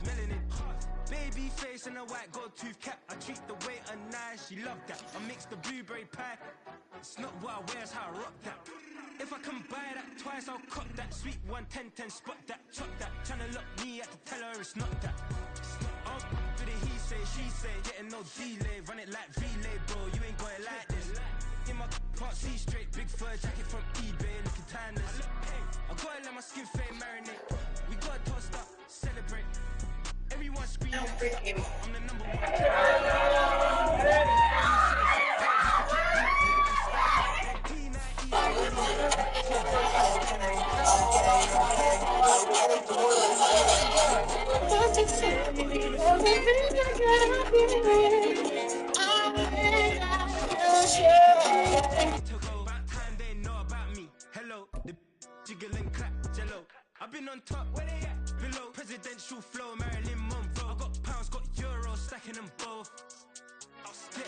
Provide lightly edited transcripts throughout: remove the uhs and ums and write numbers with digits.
melanin. Baby face and a white gold tooth cap. I treat the waiter nice, she love that. I mix the blueberry pie. It's not what I wear, it's how I rock that. If I can buy that twice, I'll cop that. Sweet 110, spot that, chop that. Tryna lock me, I can tell her it's not that. Oh, but he say, she say, getting no delay. Run it like relay, bro, you ain't got it like this. In my can't see straight, big fur jacket from eBay, looking timeless. I gotta let my skin fade marinate. We gotta toast up, celebrate. Everyone screaming, I'm the number one. I've been on top, where they at? Below, presidential flow, Marilyn Monroe. I got pounds, got euros, stacking them both. I'll stick.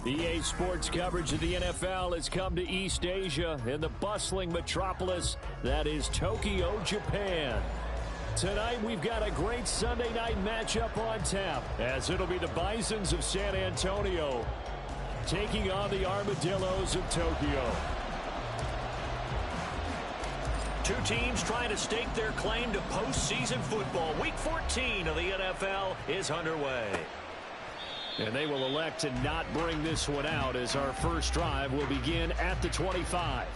EA Sports coverage of the NFL has come to East Asia in the bustling metropolis that is Tokyo, Japan. Tonight we've got a great Sunday night matchup on tap, as it'll be the Bisons of San Antonio taking on the Armadillos of Tokyo. Two teams trying to stake their claim to postseason football. Week 14 of the NFL is underway. And they will elect to not bring this one out, as our first drive will begin at the 25.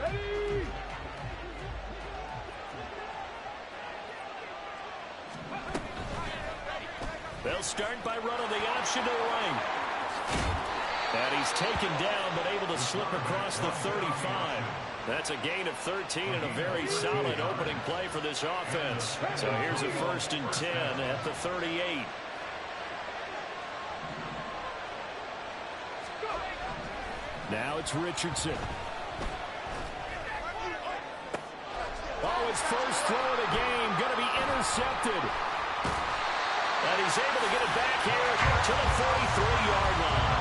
Ready! They'll start by running the option to the right. And he's taken down, but able to slip across the 35. That's a gain of 13 and a very solid opening play for this offense. So here's a 1st and 10 at the 38. Now it's Richardson. Oh, his first throw of the game going to be intercepted. And he's able to get it back here to the 43-yard line.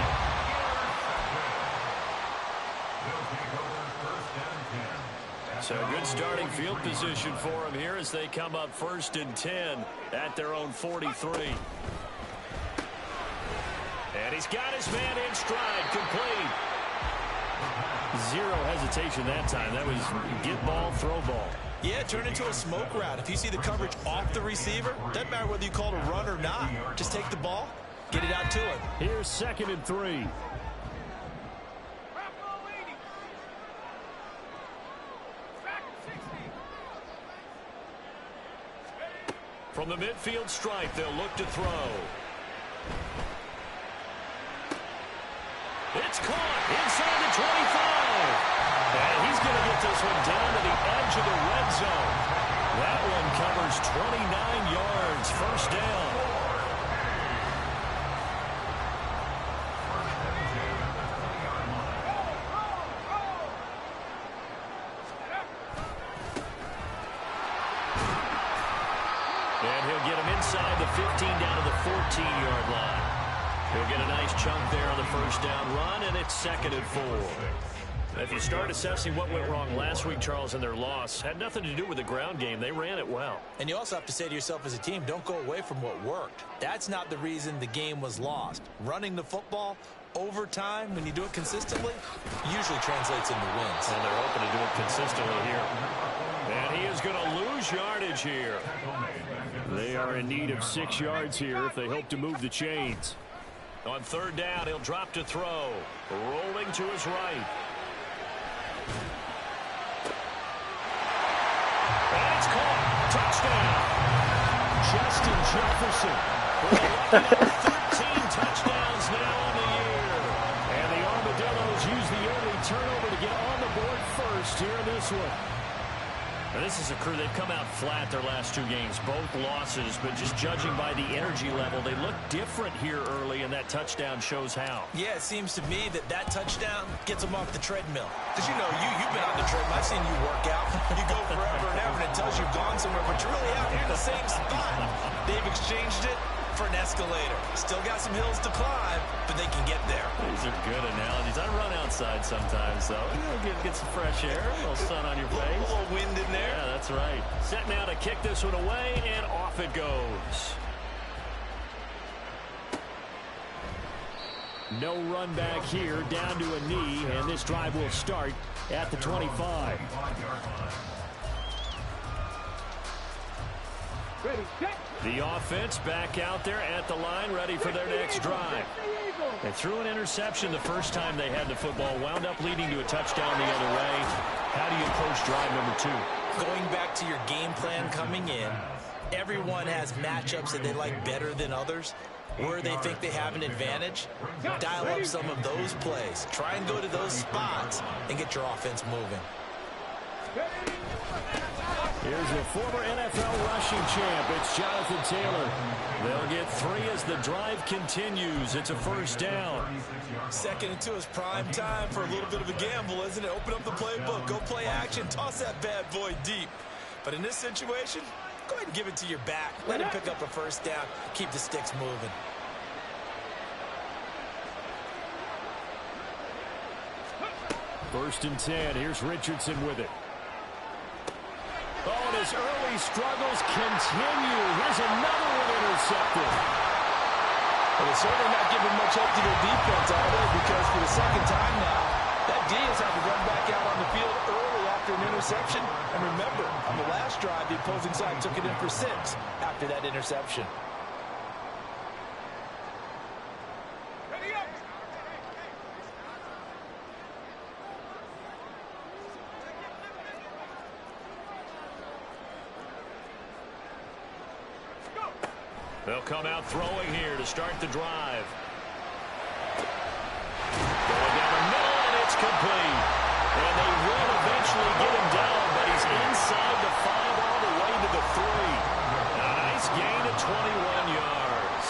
So good starting field position for him here as they come up 1st and 10 at their own 43. And he's got his man in stride, complete. Zero hesitation that time. That was get ball, throw ball. Yeah, turn into a smoke route. If you see the coverage off the receiver, doesn't matter whether you call it a run or not. Just take the ball, get it out to him. Here's 2nd and 3. From the midfield stripe, they'll look to throw. It's caught inside the 25. And he's going to get this one down to the edge of the red zone. That one covers 29 yards, 1st down. And he'll get him inside the 15 down to the 14-yard line. He'll get a nice chunk there on the 1st down run, and it's 2nd and 4. If you start assessing what went wrong last week, Charles, in their loss, had nothing to do with the ground game. They ran it well. And you also have to say to yourself as a team, don't go away from what worked. That's not the reason the game was lost. Running the football over time, when you do it consistently, usually translates into wins. And they're hoping to do it consistently here. And he is going to lose yardage here. They are in need of 6 yards here if they hope to move the chains. On 3rd down, he'll drop to throw. Rolling to his right. And it's caught. Touchdown. Justin Jefferson. 13 touchdowns now on the year. And the Armadillos use the early turnover to get on the board first here in this one. Now, this is a crew, they've come out flat their last 2 games, both losses, but just judging by the energy level, they look different here early, and that touchdown shows how. Yeah, it seems to me that touchdown gets them off the treadmill. Because, you know, you've been on the treadmill. I've seen you work out. You go forever and ever, and it tells you've gone somewhere, but you're really out here in the same spot. They've exchanged it for an escalator. Still got some hills to climb, but they can get there. These are good analogies. I run outside sometimes, though. Get some fresh air, a little sun on your face. A little wind in there. Yeah, that's right. Set now to kick this one away, and off it goes. No run back here, down to a knee, and this drive will start at the 25. The offense back out there at the line, ready for their next drive. They threw an interception the first time they had the football, wound up leading to a touchdown the other way. How do you approach drive number 2? Going back to your game plan coming in, everyone has matchups that they like better than others. Where they think they have an advantage, dial up some of those plays. Try and go to those spots and get your offense moving. Here's a former NFL rushing champ. It's Jonathan Taylor. They'll get 3 as the drive continues. It's a first down. Second and 2 is prime time for a little bit of a gamble, isn't it? Open up the playbook, go play action, toss that bad boy deep. But in this situation, go ahead and give it to your back. Let him pick up a first down. Keep the sticks moving. First and 10. Here's Richardson with it. Oh, and his early struggles continue. Here's another one intercepted. Well, they're certainly not giving much up to their defense, are they? Because for the second time now, that D has had to run back out on the field early after an interception. And remember, on the last drive, the opposing side took it in for 6 after that interception. They'll come out throwing here to start the drive. Going down the middle, and it's complete. And they will eventually get him down, but he's inside the 5 all the way to the 3. A nice gain of 21 yards.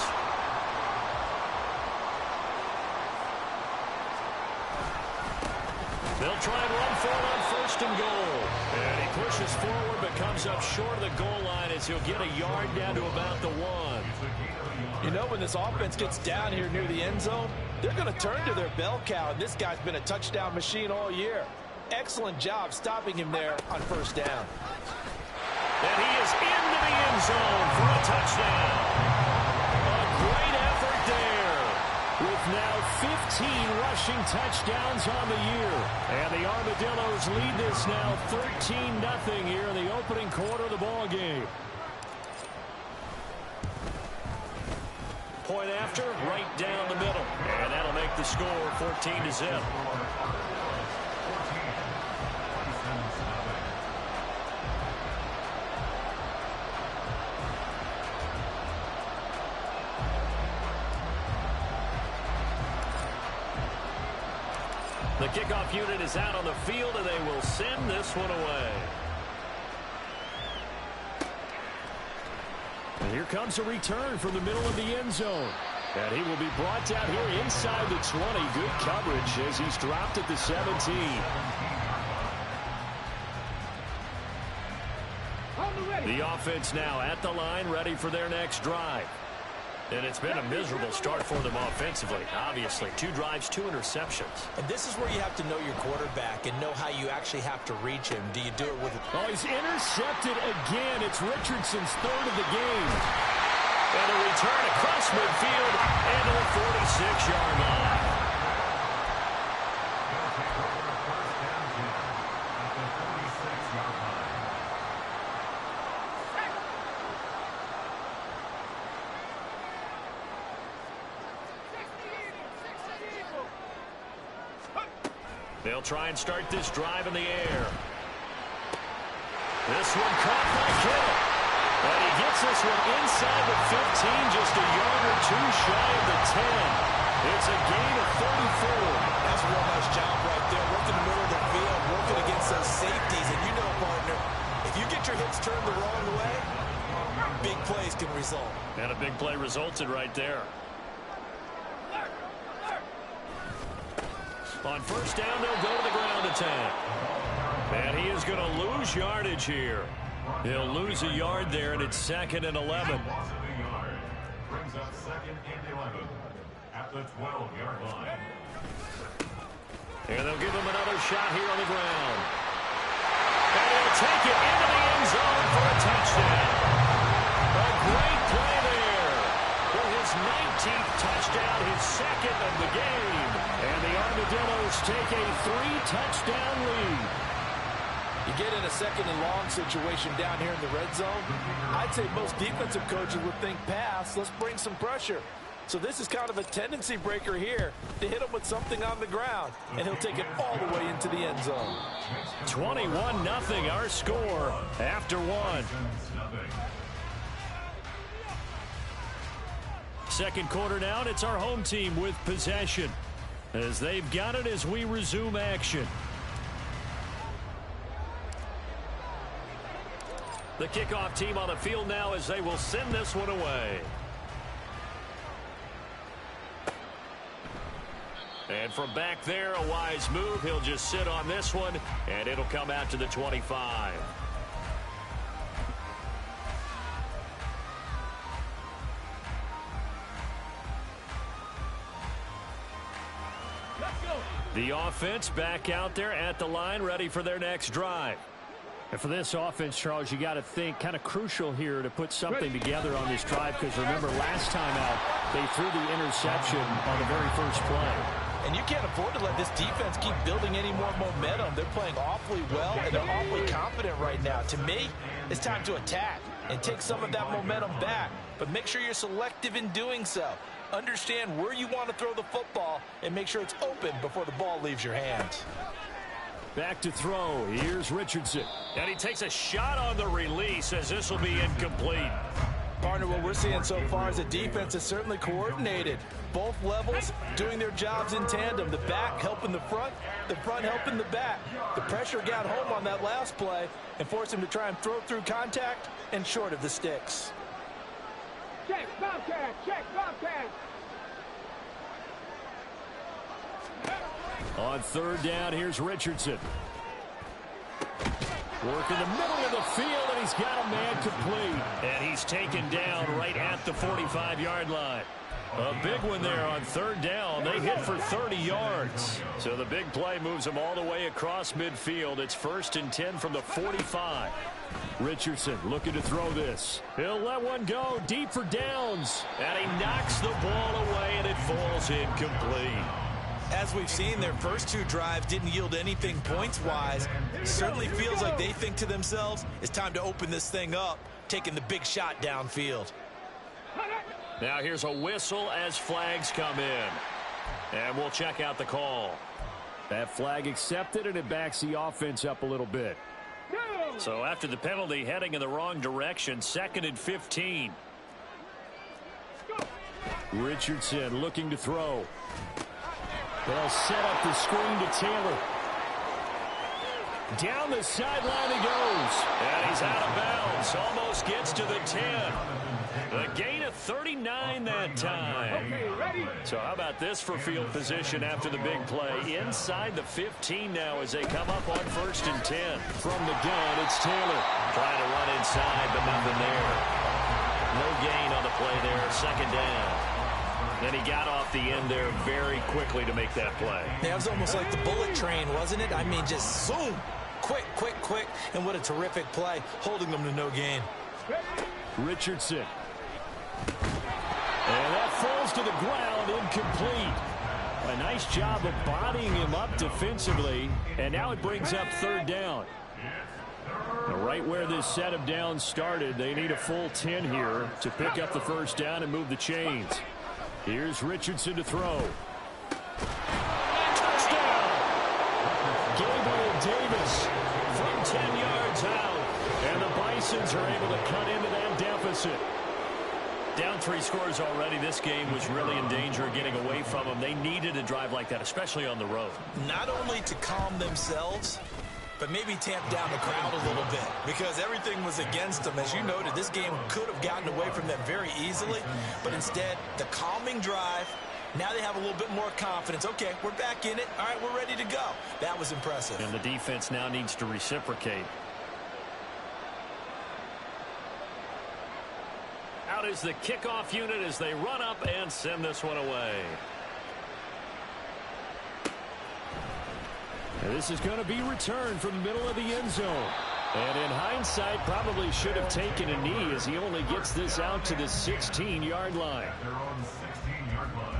They'll try and run for it on first and goal. And he pushes forward but comes up short of the goal line as he'll get a yard down to about the 1. You know, when this offense gets down here near the end zone, they're going to turn to their bell cow, and this guy's been a touchdown machine all year. Excellent job stopping him there on first down. And he is into the end zone for a touchdown. A great effort there. With now 15 rushing touchdowns on the year. And the Armadillos lead this now 13-0 here in the opening quarter of the ball game. Point after, right down the middle. And that'll make the score 14-0. The kickoff unit is out on the field, and they will send this one away. And here comes a return from the middle of the end zone. And he will be brought down here inside the 20. Good coverage as he's dropped at the 17. The offense now at the line, ready for their next drive. And it's been a miserable start for them offensively. Obviously, 2 drives, 2 interceptions. And this is where you have to know your quarterback and know how you actually have to reach him. Do you do it with... Oh, he's intercepted again. It's Richardson's 3rd of the game. And a return across midfield and to the 46-yard line. They'll try and start this drive in the air. This one caught by Kittle. And he gets this one inside the 15, just a yard or 2 shy of the 10. It's a gain of 34. That's a real nice job right there. Working the middle of the field, working against those safeties. And you know, partner, if you get your hips turned the wrong way, big plays can result. And a big play resulted right there. On first down, they'll go to the ground attack. And he is going to lose yardage here. He'll lose a yard there, and it's 2nd and 11. brings up 2nd and 11 at the 12-yard line. And they'll give him another shot here on the ground. And he'll take it into the end zone for a touchdown. A great play there for his 19th touchdown, his second of the game. And the Armadillos take a 3-touchdown lead. You get in a 2nd and long situation down here in the red zone, I'd say most defensive coaches would think pass, let's bring some pressure. So this is kind of a tendency breaker here to hit him with something on the ground, and he'll take it all the way into the end zone. 21-0 our score after one. Second quarter now, and it's our home team with possession as they've got it as we resume action. The kickoff team on the field now as they will send this one away. And from back there, a wise move. He'll just sit on this one, and it'll come out to the 25. The offense back out there at the line, ready for their next drive. And for this offense, Charles, you got to think kind of crucial here to put something together on this drive, because remember, last time out, they threw the interception on the very first play. And you can't afford to let this defense keep building any more momentum. They're playing awfully well, and they're awfully confident right now. To me, it's time to attack and take some of that momentum back. But make sure you're selective in doing so. Understand where you want to throw the football and make sure it's open before the ball leaves your hands. Back to throw. Here's Richardson. And he takes a shot on the release as this will be incomplete. Partner, what we're seeing so far is the defense is certainly coordinated. Both levels doing their jobs in tandem. The back helping the front helping the back. The pressure got home on that last play and forced him to try and throw through contact and short of the sticks. Check, Bobcat, check, Bobcat. On third down, here's Richardson. Work in the middle of the field, and he's got a man complete. And he's taken down right at the 45-yard line. A big one there on third down. They hit for 30 yards. So the big play moves them all the way across midfield. It's 1st and 10 from the 45. Richardson looking to throw this. He'll let one go deep for downs. And he knocks the ball away, and it falls incomplete. As we've seen, their first two drives didn't yield anything points-wise. Certainly feels like they think to themselves, it's time to open this thing up, taking the big shot downfield. Now here's a whistle as flags come in. And we'll check out the call. That flag accepted, and it backs the offense up a little bit. So after the penalty, heading in the wrong direction, 2nd and 15. Richardson looking to throw. They'll set up the screen to Taylor. Down the sideline he goes. And he's out of bounds. Almost gets to the 10. A gain of 39 that time. So how about this for field position after the big play? Inside the 15 now as they come up on 1st and 10. From the gun, it's Taylor. Trying to run inside, but nothing there. No gain on the play there. 2nd down. Then he got off the end there very quickly to make that play. Yeah, it was almost like the bullet train, wasn't it? I mean, just zoom. Quick, quick, quick. And what a terrific play, holding them to no gain. Richardson. And that falls to the ground, incomplete. A nice job of bodying him up defensively. And now it brings up 3rd down. Right where this set of downs started, they need a full 10 here to pick up the 1st down and move the chains. Here's Richardson to throw. Touchdown! Gabriel Davis from 10 yards out. And the Bisons are able to cut into that deficit. Down 3 scores already. This game was really in danger of getting away from them. They needed a drive like that, especially on the road. Not only to calm themselves, but maybe tamp down the crowd a little bit, because everything was against them. As you noted, this game could have gotten away from them very easily, but instead, the calming drive, now they have a little bit more confidence. Okay, we're back in it. All right, we're ready to go. That was impressive. And the defense now needs to reciprocate. Out is the kickoff unit as they run up and send this one away. And this is going to be returned from the middle of the end zone. And in hindsight, probably should have taken a knee as he only gets this out to the 16-yard line. They're on the 16-yard line.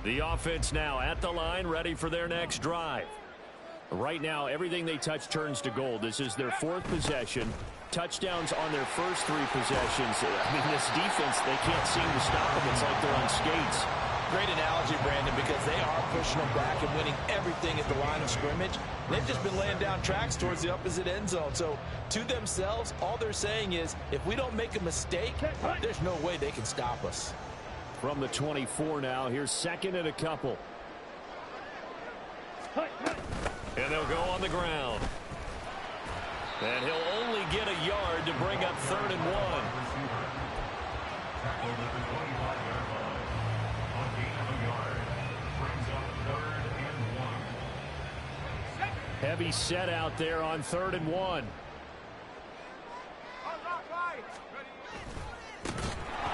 The offense now at the line, ready for their next drive. Right now, everything they touch turns to gold. This is their fourth possession. Touchdowns on their first three possessions. I mean, this defense, they can't seem to stop them. It's like they're on skates. Great analogy, Brandon, because they are pushing them back and winning everything at the line of scrimmage. They've just been laying down tracks towards the opposite end zone. So, to themselves, all they're saying is, if we don't make a mistake, there's no way they can stop us. From the 24 now, here's second and a couple. And they'll go on the ground. And he'll only get a yard to bring up 3rd and 1. Tackled at the 25-yard line. On gain of a yard. Brings up 3rd and 1. Heavy set out there on 3rd and 1.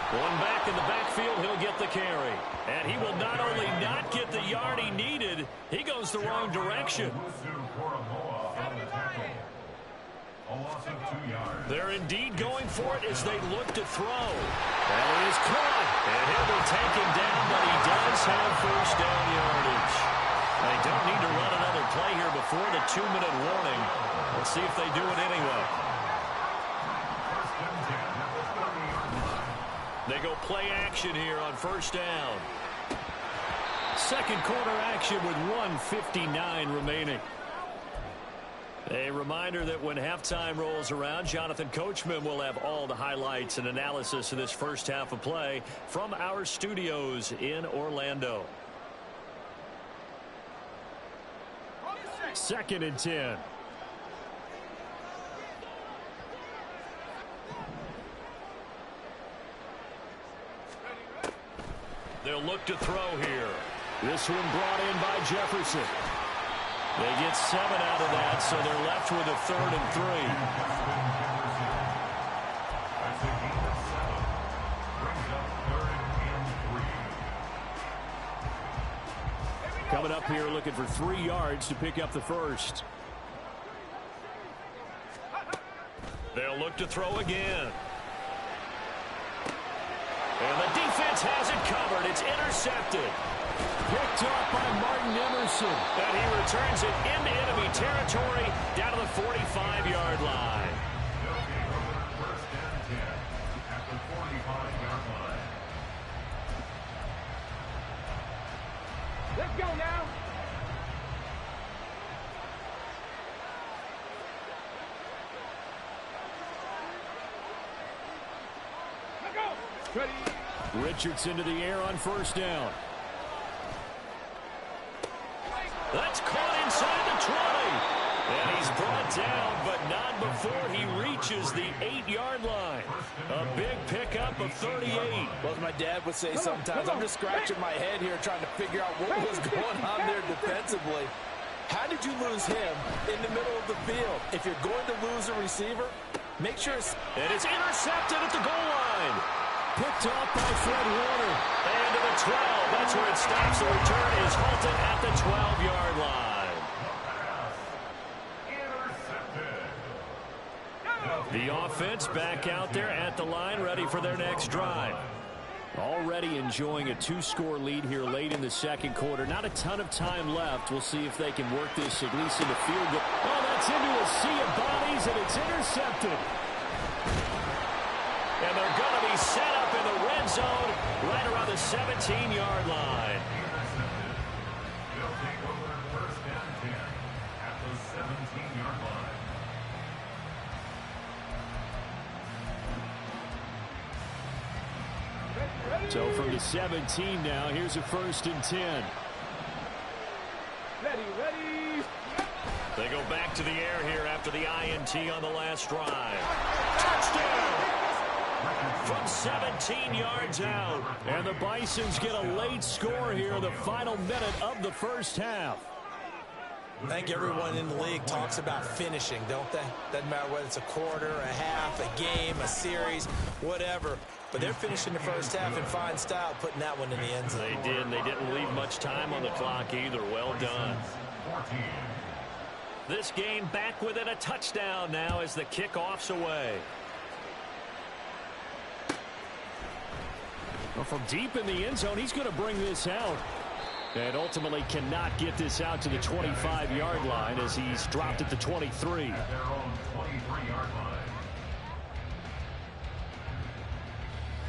One back in the backfield, he'll get the carry. And he will not only not get the yard he needed, he goes the wrong direction. They're indeed going for it as they look to throw. And he is caught. And he'll be taken down, but he does have first down yardage. They don't need to run another play here before the 2-minute warning. Let's see if they do it anyway. They go play action here on first down. Second quarter action with 1:59 remaining. A reminder that when halftime rolls around, Jonathan Coachman will have all the highlights and analysis of this first half of play from our studios in Orlando. 2nd and 10. They'll look to throw here. This one brought in by Jefferson. They get 7 out of that, so they're left with a 3rd and 3. Coming up here looking for 3 yards to pick up the first. They'll look to throw again. And the defense has it covered. It's intercepted. Picked off by Martin Emerson. And he returns it into enemy territory down to the 45-yard line. First and 10 at the 45-yard line. Let's go now. Let's go. Ready. Richardson to the air on first down. That's caught inside the 20. And he's brought down, but not before he reaches the 8-yard line. A big pickup of 38. Well, as my dad would say sometimes, I'm just scratching my head here trying to figure out what was going on there defensively. How did you lose him in the middle of the field? If you're going to lose a receiver, make sure it's... And it's intercepted at the goal line. Picked off by Fred Warner. And to the 12. That's where it stops. The return is halted at the 12-yard line. The offense back out there at the line, ready for their next drive. Already enjoying a 2-score lead here late in the second quarter. Not a ton of time left. We'll see if they can work this at least into field goal. Oh, that's into a sea of bodies, and it's intercepted. And they're going to be set up in the red zone right around the 17-yard line. They'll take over first and 10 at the 17-yard line. So from the 17 now, here's a 1st and 10. Ready. They go back to the air here after the INT on the last drive. Touchdown! From 17 yards out. And the Bisons get a late score here in the final minute of the first half. I think everyone in the league talks about finishing, don't they? Doesn't matter whether it's a quarter, a half, a game, a series, whatever. But they're finishing the first half in fine style, putting that one in the end zone. They did, and they didn't leave much time on the clock either. Well done. This game back within a touchdown now as the kickoff's away. Well, from deep in the end zone, he's going to bring this out. And ultimately cannot get this out to the 25-yard line as he's dropped at the 23. At their own 23-yard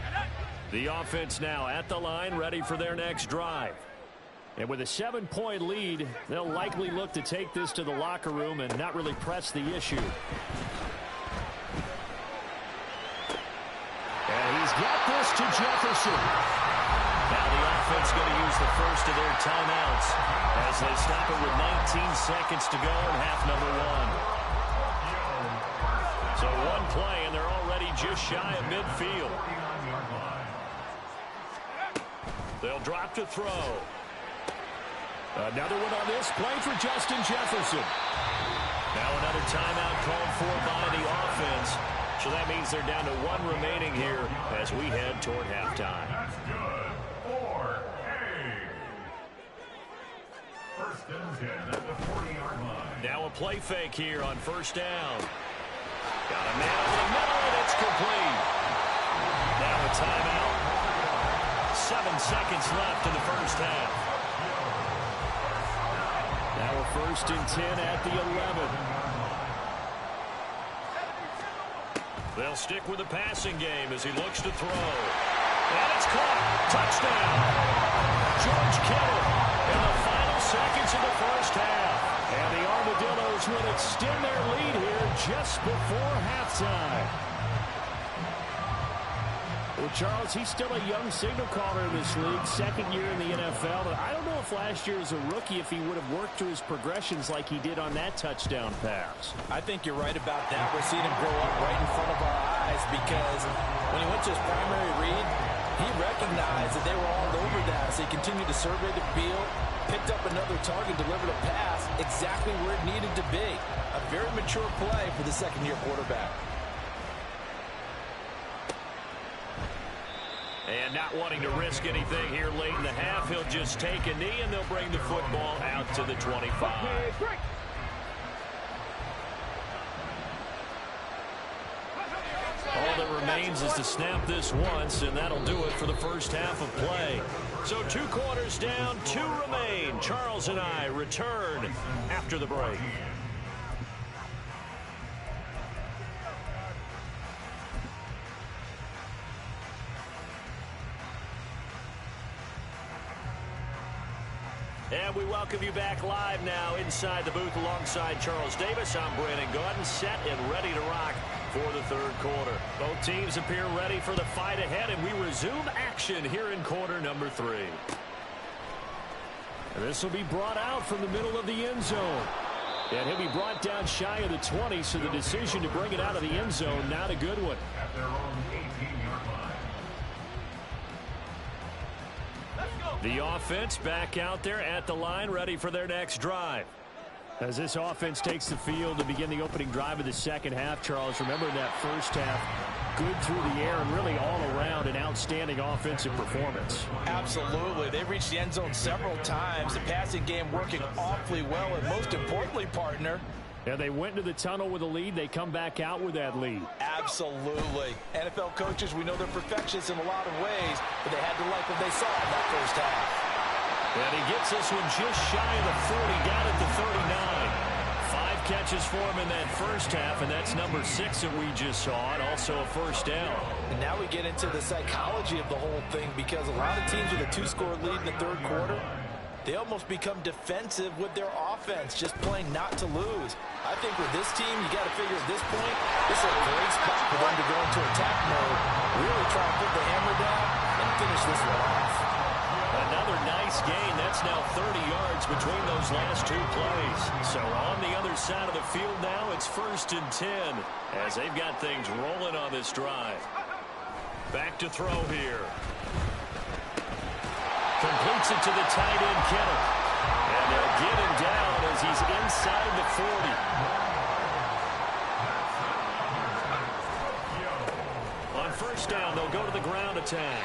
line. The offense now at the line, ready for their next drive. And with a 7-point lead, they'll likely look to take this to the locker room and not really press the issue. And he's got this to Jefferson. Now the offense going to use the first of their timeouts as they stop it with 19 seconds to go in half number one. So one play, and they're already just shy of midfield. They'll drop to throw. Another one on this play for Justin Jefferson. Now another timeout called for by the offense. So that means they're down to one remaining here as we head toward halftime. That's good. 4-8. First and 10 at the 40-yard line. Now a play fake here on first down. Got a man over the middle, and it's complete. Now a timeout. 7 seconds left in the first half. Now a first and 10 at the 11. They'll stick with the passing game as he looks to throw. And it's caught. Touchdown. George Kittle in the final seconds of the first half. And the Armadillos will extend their lead here just before halftime. Well, Charles, he's still a young signal caller in this league, second year in the NFL. But I don't know if last year as a rookie, if he would have worked through his progressions like he did on that touchdown pass. I think you're right about that. We're seeing him grow up right in front of our eyes because when he went to his primary read, he recognized that they were all over that. So he continued to survey the field, picked up another target, delivered a pass exactly where it needed to be. A very mature play for the second-year quarterback. And not wanting to risk anything here late in the half, he'll just take a knee, and they'll bring the football out to the 25. All that remains is to snap this once, and that'll do it for the first half of play. So 2 quarters down, 2 remain. Charles and I return after the break. And we welcome you back live now inside the booth alongside Charles Davis. I'm Brandon Gaudin, set and ready to rock for the third quarter. Both teams appear ready for the fight ahead, and we resume action here in quarter number 3. And this will be brought out from the middle of the end zone. And he'll be brought down shy of the 20, so the decision to bring it out of the end zone, not a good one. At their own 18-yard line. The offense back out there at the line, ready for their next drive. As this offense takes the field to begin the opening drive of the second half, Charles, remember that first half, good through the air and really all around an outstanding offensive performance. Absolutely. They reached the end zone several times. The passing game working awfully well, and most importantly, partner, Yeah, they went into the tunnel with a lead. They come back out with that lead. Absolutely. NFL coaches, we know they're perfectionists in a lot of ways, but they had to like what they saw in that first half. And he gets this one just shy of the 40, down at the 39. 5 catches for him in that first half, and that's number 6 that we just saw, and also a first down. And now we get into the psychology of the whole thing, because a lot of teams with a 2-score lead in the third quarter, they almost become defensive with their offense, just playing not to lose. I think with this team, you got to figure at this point, this is a great spot for them to go into attack mode, really try to put the hammer down and finish this one off. A another nice gain. That's now 30 yards between those last two plays. So on the other side of the field now, it's 1st and 10 as they've got things rolling on this drive. Back to throw here. Completes it to the tight end, Kittle. And they'll get him down as he's inside the 40. On 1st down, they'll go to the ground attack.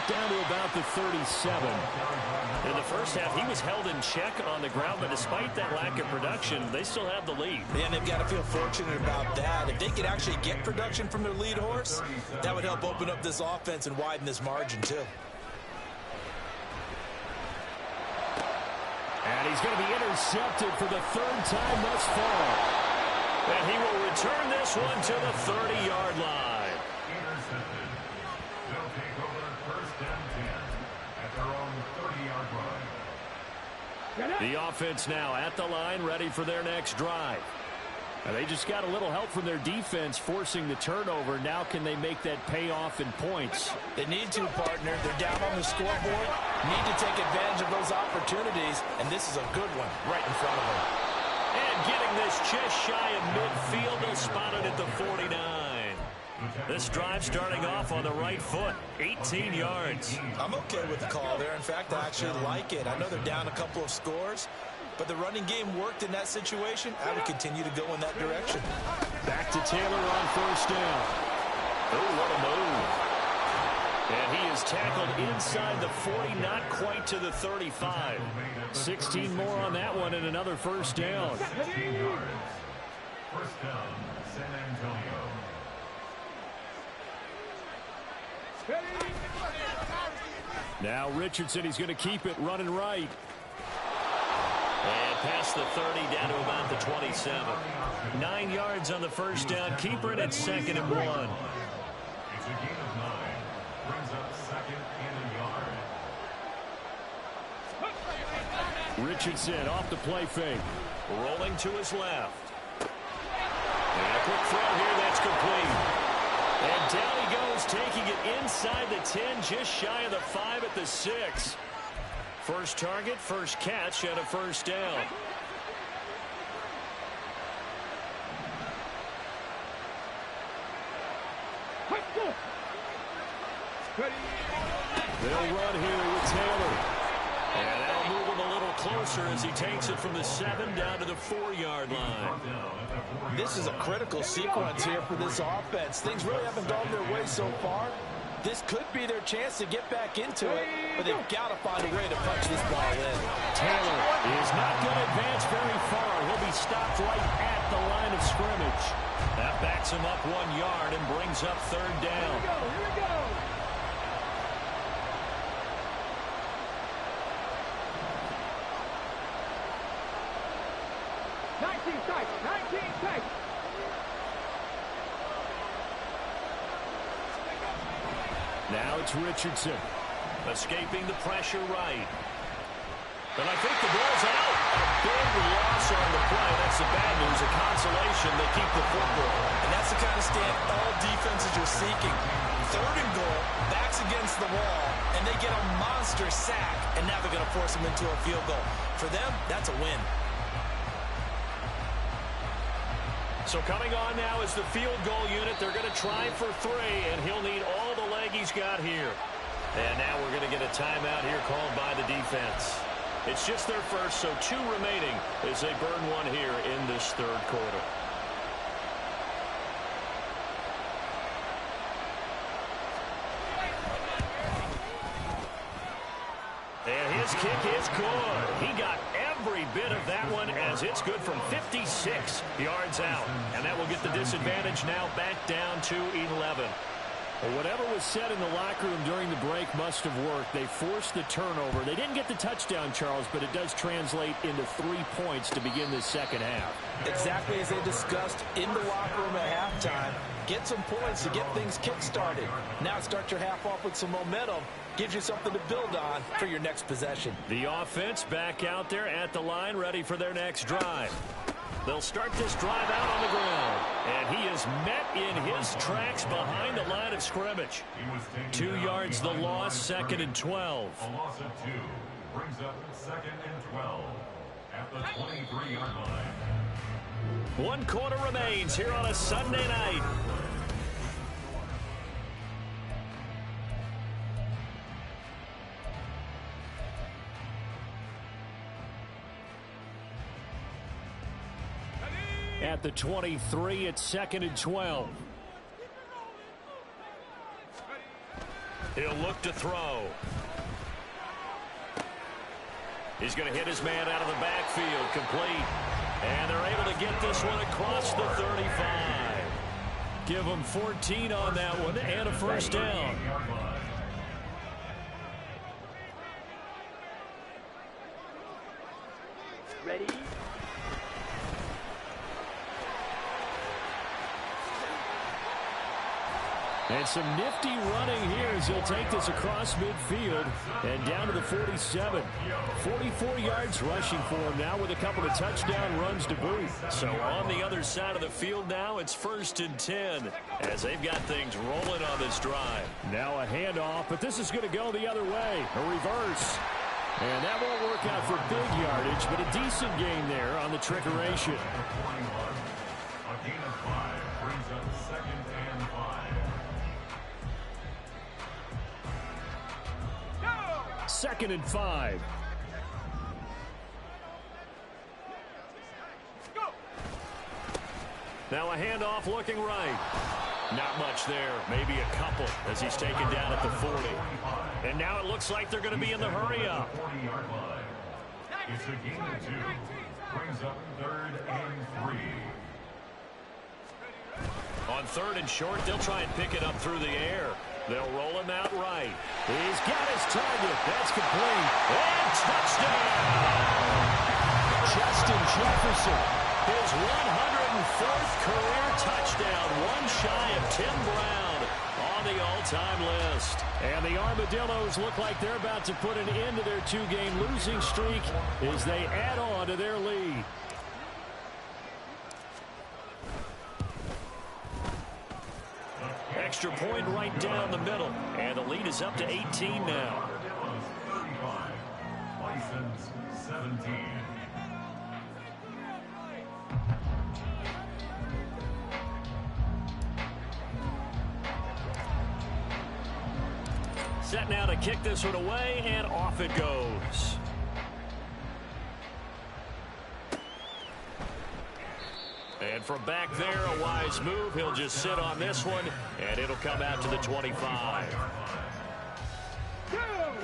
Down to about the 37. In the first half, he was held in check on the ground, but despite that lack of production, they still have the lead. And they've got to feel fortunate about that. If they could actually get production from their lead horse, that would help open up this offense and widen this margin, too. And he's going to be intercepted for the 3rd time thus far. And he will return this one to the 30-yard line. Intercepted. They'll take over 1st and 10 at their own 30-yard line. The offense now at the line, ready for their next drive. And they just got a little help from their defense forcing the turnover. Now can they make that pay off in points? They need to, partner. They're down on the scoreboard. Need to take advantage of those opportunities, and this is a good one right in front of them. And getting this just shy of midfield, they'll spot it at the 49. This drive starting off on the right foot, 18 yards. I'm okay with the call there. In fact, I actually like it. I know they're down a couple of scores, but the running game worked in that situation. I would continue to go in that direction. Back to Taylor on 1st down. Oh, what a move. And he is tackled inside the 40, not quite to the 35. 16 more on that one and another 1st down. 16 yards. 1st down, San Antonio. Now Richardson, he's going to keep it running right. And past the 30 down to about the 27. 9 yards on the 1st down. Keeper it at 2nd and 1. It's a gain of 9. Brings up 2nd and a yard. Richardson off the play fake. Rolling to his left. And a quick throw here, that's complete. And down he goes, taking it inside the 10, just shy of the 5 at the 6. First target, first catch, and a 1st down. They'll run here with Taylor. And that'll move him a little closer as he takes it from the 7 down to the 4-yard line. This is a critical sequence here for this offense. Things really haven't gone their way so far. This could be their chance to get back into it, but they've got to find a way to punch this ball in. Taylor is not going to advance very far. He'll be stopped right at the line of scrimmage. That backs him up 1 yard and brings up 3rd down. Here we go. Now it's Richardson. Escaping the pressure right. But I think the ball's out. A big loss on the play. That's the bad news. A consolation. They keep the football. And that's the kind of stand all defenses are seeking. 3rd and goal, backs against the wall, and they get a monster sack, and now they're going to force them into a field goal. For them, that's a win. So coming on now is the field goal unit. They're going to try for 3, and he'll need all the leg he's got here. And now we're going to get a timeout here called by the defense. It's just their first, so 2 remaining as they burn 1 here in this 3rd quarter. And his kick is good. He got every bit of that one as it's good from 56 yards out. And that will get the disadvantage now back down to 11. Well, whatever was said in the locker room during the break must have worked. They forced the turnover. They didn't get the touchdown, Charles, but it does translate into 3 points to begin this 2nd half. Exactly as they discussed in the locker room at halftime. Get some points to get things kick-started. Now start your half off with some momentum. Gives you something to build on for your next possession. The offense back out there at the line, ready for their next drive. They'll start this drive out on the ground. And he is met in his tracks behind the line of scrimmage. 2 yards the loss, 2nd and 12. A loss of 2 brings up 2nd and 12 at the 23-yard line. 1 quarter remains here on a Sunday night. At the 23, it's 2nd and 12. He'll look to throw. He's going to hit his man out of the backfield, complete. And they're able to get this one across the 35. Give them 14 on that one and a first down. Ready? And some nifty running here as he'll take this across midfield and down to the 47. 44 yards rushing for him now with a couple of touchdown runs to boot. So on the other side of the field now, it's 1st and 10 as they've got things rolling on this drive. Now a handoff, but this is going to go the other way. A reverse. And that won't work out for big yardage, but a decent gain there on the trickeration. A gain of 5 brings up 2nd and 5. 2nd and 5. Now a handoff looking right. Not much there. Maybe a couple as he's taken down at the 40. And now it looks like they're going to be in the hurry up. 40-yard line. It's a gain of 2. Brings up 3rd and 3. On 3rd and short, they'll try and pick it up through the air. They'll roll him out right. He's got his target. That's complete. And touchdown! Justin Jefferson. His 104th career touchdown. One shy of Tim Brown on the all-time list. And the Armadillos look like they're about to put an end to their 2-game losing streak as they add on to their lead. Extra point right down the middle. And the lead is up to 18 now. 35. Bisons 17. Set now to kick this one away, and off it goes. And from back there, a wise move. He'll just sit on this one, and it'll come out to the 25.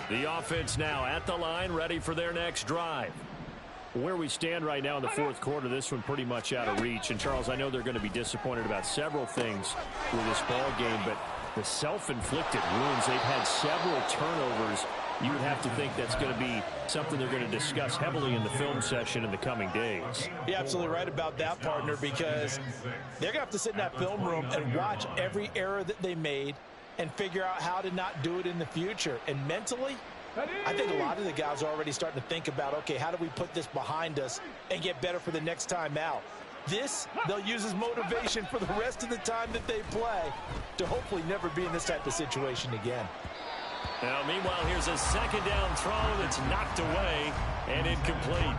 The offense now at the line, ready for their next drive. Where we stand right now in the 4th quarter, this one pretty much out of reach. And, Charles, I know they're going to be disappointed about several things with this ball game, but the self-inflicted wounds, they've had several turnovers. You would have to think that's going to be something they're going to discuss heavily in the film session in the coming days. You're absolutely right about that, partner, because they're going to have to sit in that film room and watch every error that they made and figure out how to not do it in the future. And mentally, I think a lot of the guys are already starting to think about, okay, how do we put this behind us and get better for the next time out? This, they'll use as motivation for the rest of the time that they play to hopefully never be in this type of situation again. Now, meanwhile, here's a 2nd down throw that's knocked away and incomplete.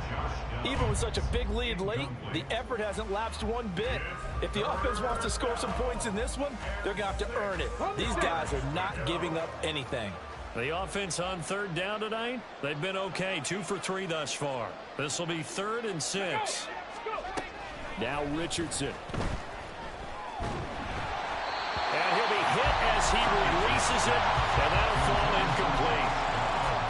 Even with such a big lead late, the effort hasn't lapsed one bit. If the offense wants to score some points in this one, they're going to have to earn it. These guys are not giving up anything. The offense on 3rd down tonight, they've been okay, 2 for 3 thus far. This will be 3rd and 6. Now Richardson. And he'll be hit as he releases it, and that'll fall incomplete.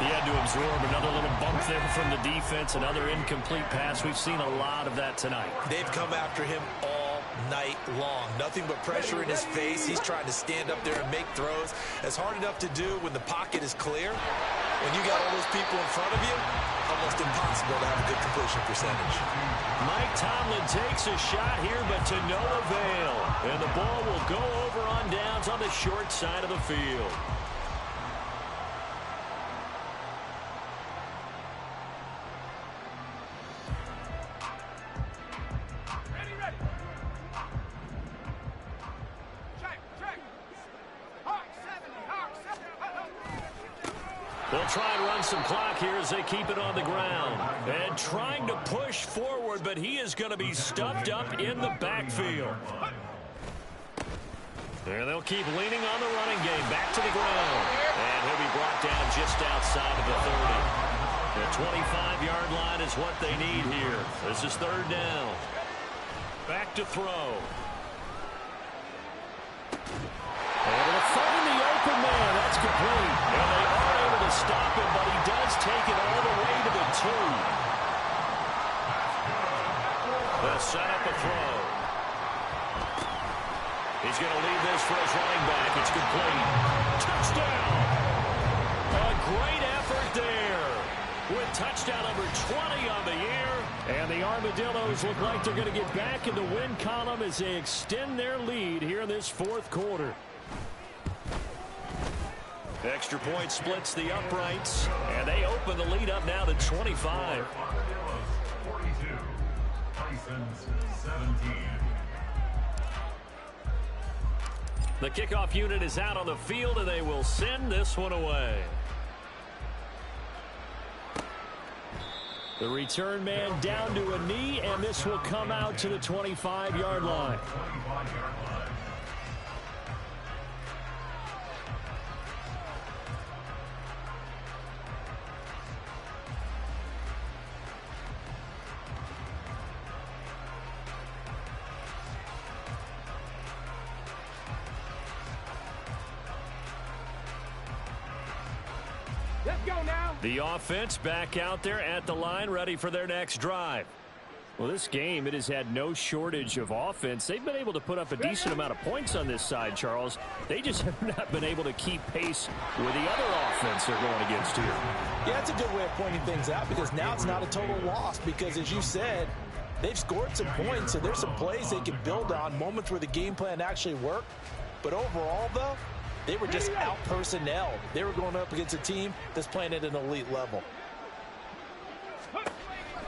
He had to absorb another little bump there from the defense, another incomplete pass. We've seen a lot of that tonight. They've come after him all night long. Nothing but pressure in his face. He's trying to stand up there and make throws. It's hard enough to do when the pocket is clear. When you got all those people in front of you, almost impossible to have a good completion percentage. Mike Tomlin takes a shot here, but to no avail. And the ball will go over on downs on the short side of the field. They'll try and run some clock here as they keep it on the ground. And trying to push forward, but he is going to be stuffed up in the backfield. And they'll keep leaning on the running game. Back to the ground. And he'll be brought down just outside of the 30. The 25-yard line is what they need here. This is third down. Back to throw. Able to find the open man. That's complete. And they are able to stop him, but he does take it all the way to the 2. They'll set up a throw. He's going to leave this for his running back. It's complete. Touchdown. A great effort there. With touchdown number 20 on the year. And the Armadillos look like they're going to get back in the win column as they extend their lead here in this fourth quarter. Extra point splits the uprights, and they open the lead up now to 25. 42, Bisons 17. The kickoff unit is out on the field, and they will send this one away. The return man down to a knee, and this will come out to the 25-yard line. Let's go now. The offense back out there at the line, ready for their next drive. Well, this game, it has had no shortage of offense. They've been able to put up a decent amount of points on this side, Charles. They just have not been able to keep pace with the other offense they're going against here. Yeah, it's a good way of pointing things out because now it's not a total loss because, as you said, they've scored some points, so there's some plays they can build on, moments where the game plan actually worked. But overall, though, they were just out-personnelled. They were going up against a team that's playing at an elite level.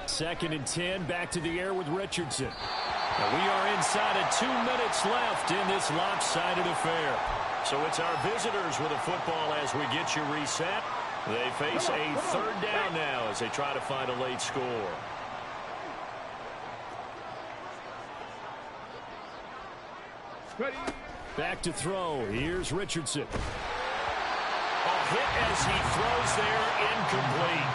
2nd and 10, back to the air with Richardson. Now we are inside of 2 minutes left in this lopsided affair. So it's our visitors with a football as we get you reset. They face a third down now as they try to find a late score. Ready. Back to throw. Here's Richardson. A hit as he throws there, incomplete.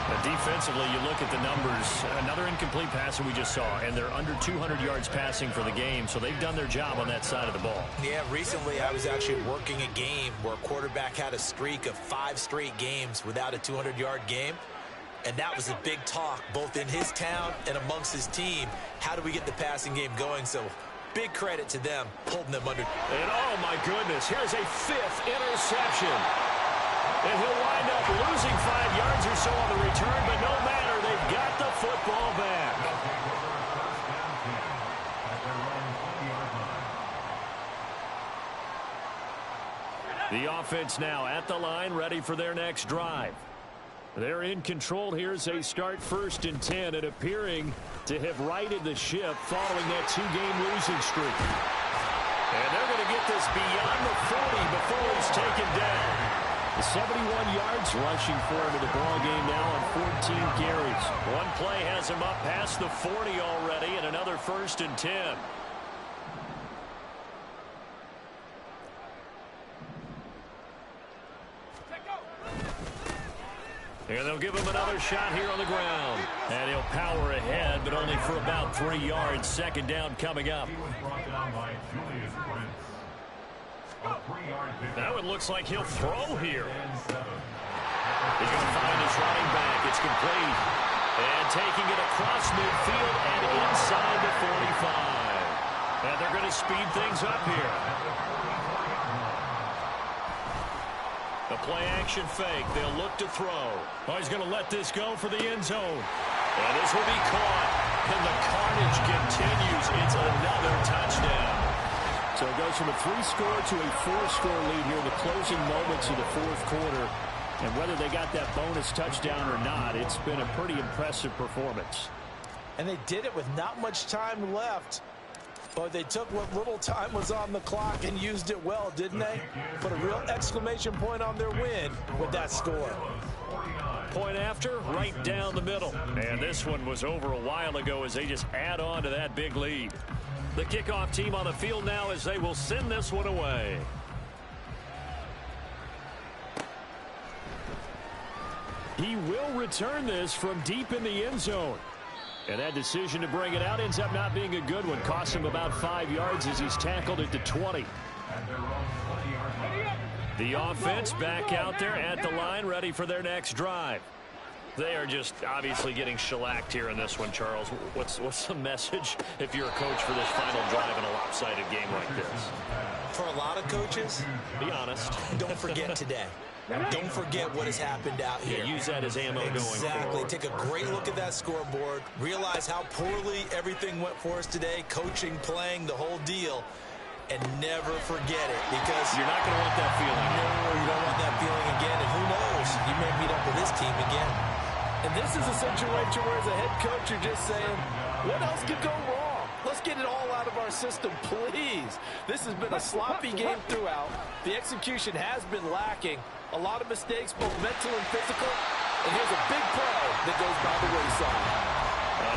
But defensively, you look at the numbers. Another incomplete pass that we just saw, and they're under 200 yards passing for the game, so they've done their job on that side of the ball. Yeah, recently I was actually working a game where a quarterback had a streak of 5 straight games without a 200-yard game. And that was a big talk, both in his town and amongst his team. How do we get the passing game going? So big credit to them, holding them under. And oh my goodness, here's a 5th interception. And he'll wind up losing 5 yards or so on the return, but no matter, they've got the football back. The offense now at the line, ready for their next drive. They're in control here as they start 1st and 10 and appearing to have righted the ship following that 2-game losing streak. And they're going to get this beyond the 40 before he's taken down. 71 yards rushing for him in the ball game now on 14 carries. One play has him up past the 40 already, and another 1st and 10. And they'll give him another shot here on the ground. And he'll power ahead, but only for about 3 yards. 2nd down coming up. Now it looks like he'll throw here. He's going to find his running back. It's complete. And taking it across midfield and inside the 45. And they're going to speed things up here. The play-action fake. They'll look to throw. Oh, he's going to let this go for the end zone. And this will be caught. And the carnage continues. It's another touchdown. So it goes from a 3-score to a 4-score lead here in the closing moments of the 4th quarter. And whether they got that bonus touchdown or not, it's been a pretty impressive performance. And they did it with not much time left. But they took what little time was on the clock and used it well, didn't they? Put a real exclamation point on their win with that score. Point after, right down the middle. And this one was over a while ago as they just add on to that big lead. The kickoff team on the field now as they will send this one away. He will return this from deep in the end zone. And that decision to bring it out ends up not being a good one. Costs him about 5 yards as he's tackled it to 20. The offense back out there at the line, ready for their next drive. They are just obviously getting shellacked here in this one, Charles. What's the message if you're a coach for this final drive in a lopsided game like this? For a lot of coaches, be honest. Don't forget today. Don't forget what has happened out here. Yeah, use that as ammo going forward. Exactly. Take a great look at that scoreboard. Realize how poorly everything went for us today. Coaching, playing, the whole deal. And never forget it, because you're not going to want that feeling. No, you don't want that feeling again. And who knows? You may meet up with this team again. And this is a situation where as a head coach you're just saying, what else could go wrong? Let's get it all out of our system, please. This has been a sloppy game throughout. The execution has been lacking. A lot of mistakes, both mental and physical. And here's a big play that goes by the wayside.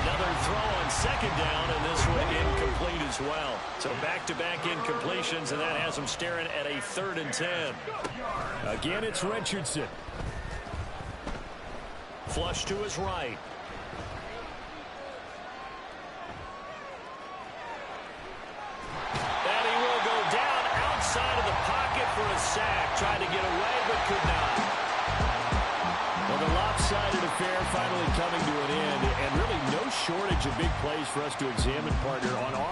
Another throw on second down, and this one incomplete as well. So back-to-back incompletions, and that has them staring at a 3rd and 10. Again, it's Richardson. Flush to his right. And he will go down outside of the pocket for a sack. Tried to get away, but could not. Well, the lopsided affair finally coming to an end, and really no shortage of big plays for us to examine, partner, on